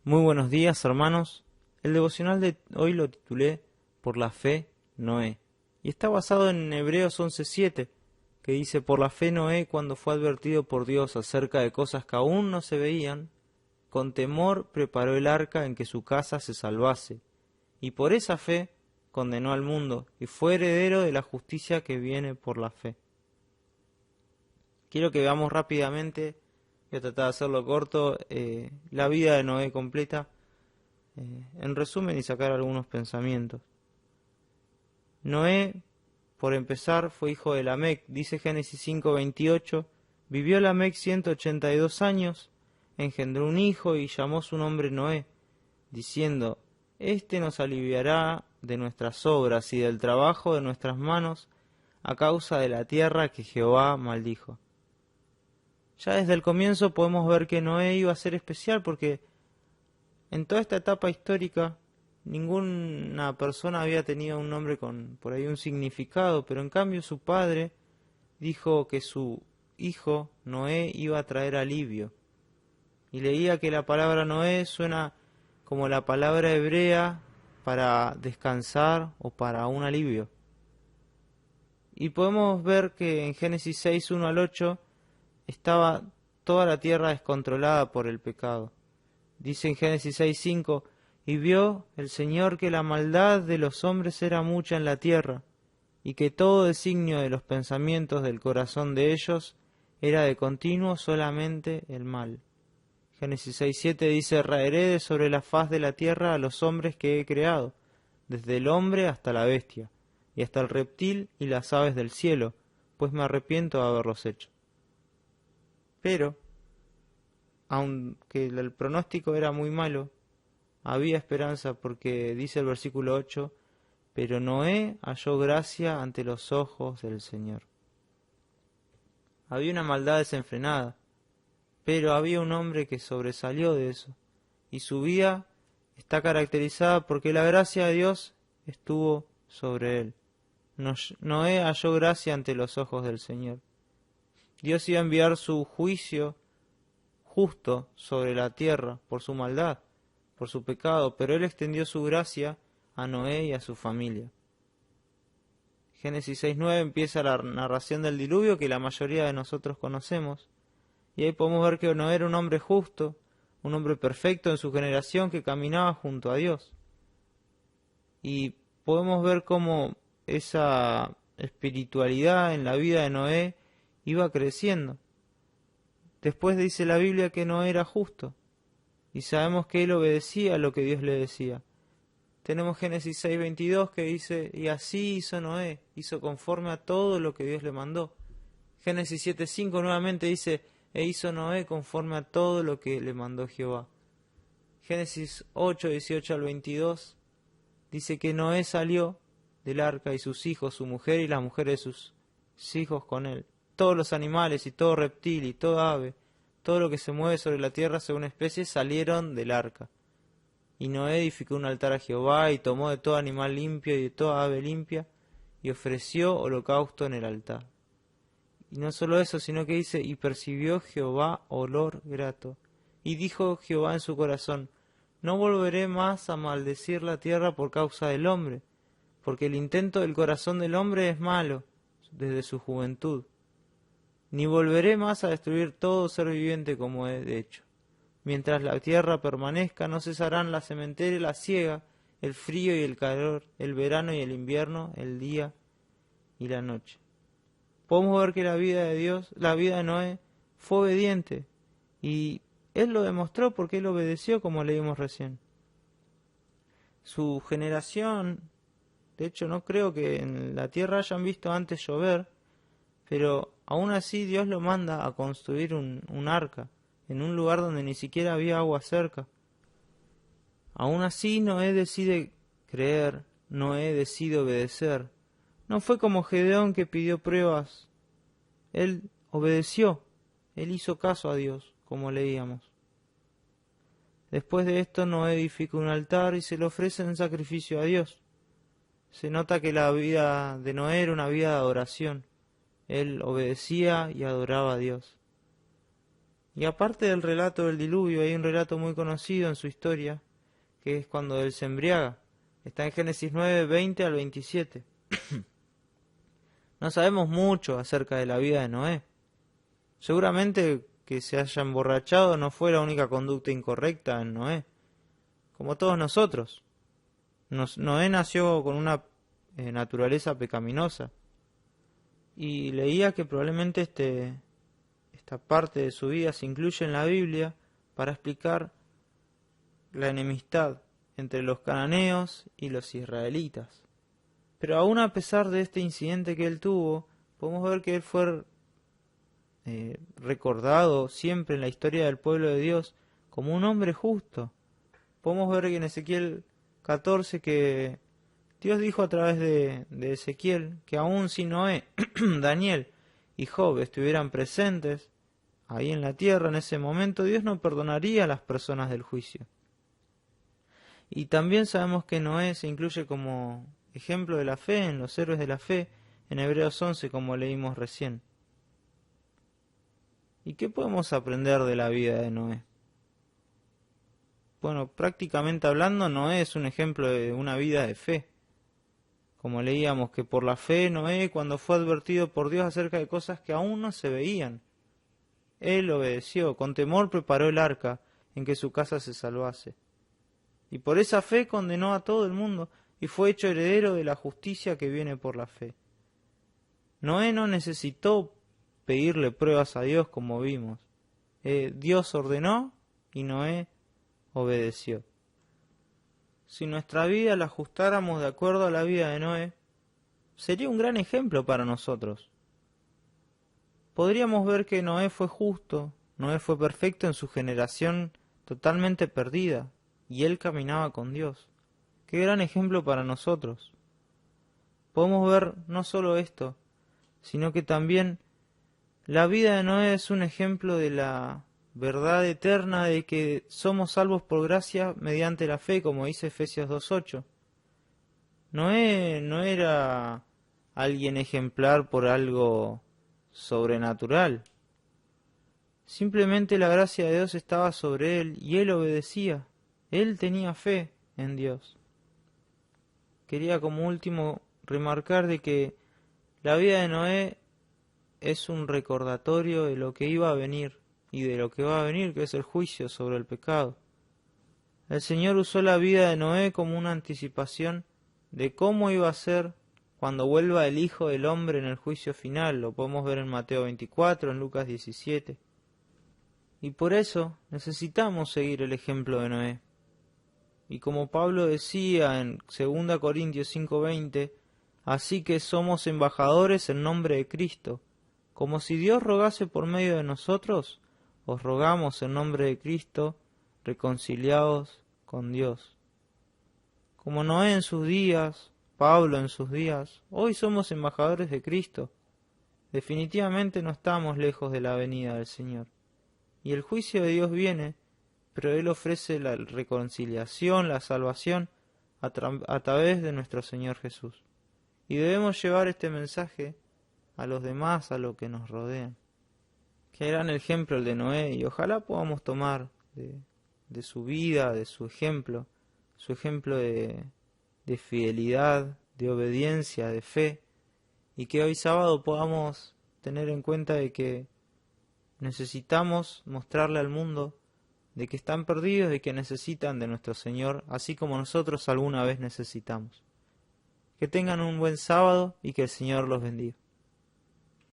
Muy buenos días, hermanos. El devocional de hoy lo titulé Por la fe, Noé. Y está basado en Hebreos 11:7, que dice: Por la fe Noé, cuando fue advertido por Dios acerca de cosas que aún no se veían, con temor preparó el arca en que su casa se salvase. Y por esa fe condenó al mundo, y fue heredero de la justicia que viene por la fe. Quiero que veamos rápidamente, voy a tratar de hacerlo corto, la vida de Noé completa, en resumen, y sacar algunos pensamientos. Noé, por empezar, fue hijo de Lamec. Dice Génesis 5:28, vivió Lamec 182 años, engendró un hijo y llamó su nombre Noé, diciendo: Este nos aliviará de nuestras obras y del trabajo de nuestras manos, a causa de la tierra que Jehová maldijo. Ya desde el comienzo podemos ver que Noé iba a ser especial, porque en toda esta etapa histórica ninguna persona había tenido un nombre con por ahí un significado, pero en cambio su padre dijo que su hijo Noé iba a traer alivio. Y leía que la palabra Noé suena como la palabra hebrea para descansar o para un alivio. Y podemos ver que en Génesis 6, 1 al 8, estaba toda la tierra descontrolada por el pecado. Dice en Génesis 6:5, y vio el Señor que la maldad de los hombres era mucha en la tierra, y que todo designio de los pensamientos del corazón de ellos era de continuo solamente el mal. Génesis 6:7 dice: raeré de sobre la faz de la tierra a los hombres que he creado, desde el hombre hasta la bestia, y hasta el reptil y las aves del cielo, pues me arrepiento de haberlos hecho. Pero, aunque el pronóstico era muy malo, había esperanza, porque dice el versículo 8, pero Noé halló gracia ante los ojos del Señor. Había una maldad desenfrenada, pero había un hombre que sobresalió de eso, y su vida está caracterizada porque la gracia de Dios estuvo sobre él. Noé halló gracia ante los ojos del Señor. Dios iba a enviar su juicio justo sobre la tierra por su maldad, por su pecado, pero él extendió su gracia a Noé y a su familia. Génesis 6:9 empieza la narración del diluvio que la mayoría de nosotros conocemos, y ahí podemos ver que Noé era un hombre justo, un hombre perfecto en su generación que caminaba junto a Dios. Y podemos ver cómo esa espiritualidad en la vida de Noé iba creciendo. Después dice la Biblia que Noé era justo, y sabemos que él obedecía a lo que Dios le decía. Tenemos Génesis 6:22 que dice: y así hizo Noé, hizo conforme a todo lo que Dios le mandó. Génesis 7:5 nuevamente dice: e hizo Noé conforme a todo lo que le mandó Jehová. Génesis 8:18 al 22 dice que Noé salió del arca, y sus hijos, su mujer y las mujeres de sus hijos con él. Todos los animales y todo reptil y toda ave, todo lo que se mueve sobre la tierra según especie, salieron del arca. Y Noé edificó un altar a Jehová, y tomó de todo animal limpio y de toda ave limpia, y ofreció holocausto en el altar. Y no solo eso, sino que dice: y percibió Jehová olor grato. Y dijo Jehová en su corazón: no volveré más a maldecir la tierra por causa del hombre, porque el intento del corazón del hombre es malo desde su juventud. Ni volveré más a destruir todo ser viviente como he hecho. Mientras la tierra permanezca, no cesarán la sementera y la siega, el frío y el calor, el verano y el invierno, el día y la noche. Podemos ver que la vida de Dios, la vida de Noé, fue obediente, y él lo demostró porque él obedeció, como leímos recién. Su generación, de hecho no creo que en la tierra hayan visto antes llover, pero aún así Dios lo manda a construir un arca en un lugar donde ni siquiera había agua cerca. Aún así Noé decide creer, Noé decide obedecer. No fue como Gedeón, que pidió pruebas. Él obedeció, él hizo caso a Dios, como leíamos. Después de esto, Noé edifica un altar y se le ofrece en sacrificio a Dios. Se nota que la vida de Noé era una vida de adoración. Él obedecía y adoraba a Dios. Y aparte del relato del diluvio, hay un relato muy conocido en su historia, que es cuando él se embriaga. Está en Génesis 9, 20 al 27. No sabemos mucho acerca de la vida de Noé. Seguramente que se haya emborrachado no fue la única conducta incorrecta en Noé, como todos nosotros. Noé nació con una naturaleza pecaminosa, y leía que probablemente esta parte de su vida se incluye en la Biblia para explicar la enemistad entre los cananeos y los israelitas. Pero aún a pesar de este incidente que él tuvo, podemos ver que él fue recordado siempre en la historia del pueblo de Dios como un hombre justo. Podemos ver que en Ezequiel 14 que Dios dijo a través de Ezequiel que aun si Noé, Daniel y Job estuvieran presentes ahí en la tierra en ese momento, Dios no perdonaría a las personas del juicio. Y también sabemos que Noé se incluye como ejemplo de la fe en los héroes de la fe en Hebreos 11, como leímos recién. ¿Y qué podemos aprender de la vida de Noé? Bueno, prácticamente hablando, Noé es un ejemplo de una vida de fe. Como leíamos que por la fe Noé, cuando fue advertido por Dios acerca de cosas que aún no se veían, él obedeció, con temor preparó el arca en que su casa se salvase. Y por esa fe condenó a todo el mundo y fue hecho heredero de la justicia que viene por la fe. Noé no necesitó pedirle pruebas a Dios como vimos. Dios ordenó y Noé obedeció. Si nuestra vida la ajustáramos de acuerdo a la vida de Noé, sería un gran ejemplo para nosotros. Podríamos ver que Noé fue justo, Noé fue perfecto en su generación totalmente perdida, y él caminaba con Dios. Qué gran ejemplo para nosotros. Podemos ver no solo esto, sino que también la vida de Noé es un ejemplo de la verdad eterna de que somos salvos por gracia mediante la fe, como dice Efesios 2:8. Noé no era alguien ejemplar por algo sobrenatural. Simplemente la gracia de Dios estaba sobre él y él obedecía. Él tenía fe en Dios. Quería como último remarcar de que la vida de Noé es un recordatorio de lo que iba a venir y de lo que va a venir, que es el juicio sobre el pecado. El Señor usó la vida de Noé como una anticipación de cómo iba a ser cuando vuelva el Hijo del Hombre en el juicio final. Lo podemos ver en Mateo 24, en Lucas 17. Y por eso necesitamos seguir el ejemplo de Noé. Y como Pablo decía en 2 Corintios 5:20, así que somos embajadores en nombre de Cristo. Como si Dios rogase por medio de nosotros, os rogamos en nombre de Cristo, reconciliados con Dios. Como Noé en sus días, Pablo en sus días, hoy somos embajadores de Cristo. Definitivamente no estamos lejos de la venida del Señor. Y el juicio de Dios viene, pero Él ofrece la reconciliación, la salvación a través de nuestro Señor Jesús. Y debemos llevar este mensaje a los demás, a los que nos rodean. Qué gran ejemplo el de Noé, y ojalá podamos tomar de su vida, de su ejemplo de fidelidad, de obediencia, de fe, y que hoy sábado podamos tener en cuenta de que necesitamos mostrarle al mundo de que están perdidos y que necesitan de nuestro Señor, así como nosotros alguna vez necesitamos. Que tengan un buen sábado y que el Señor los bendiga.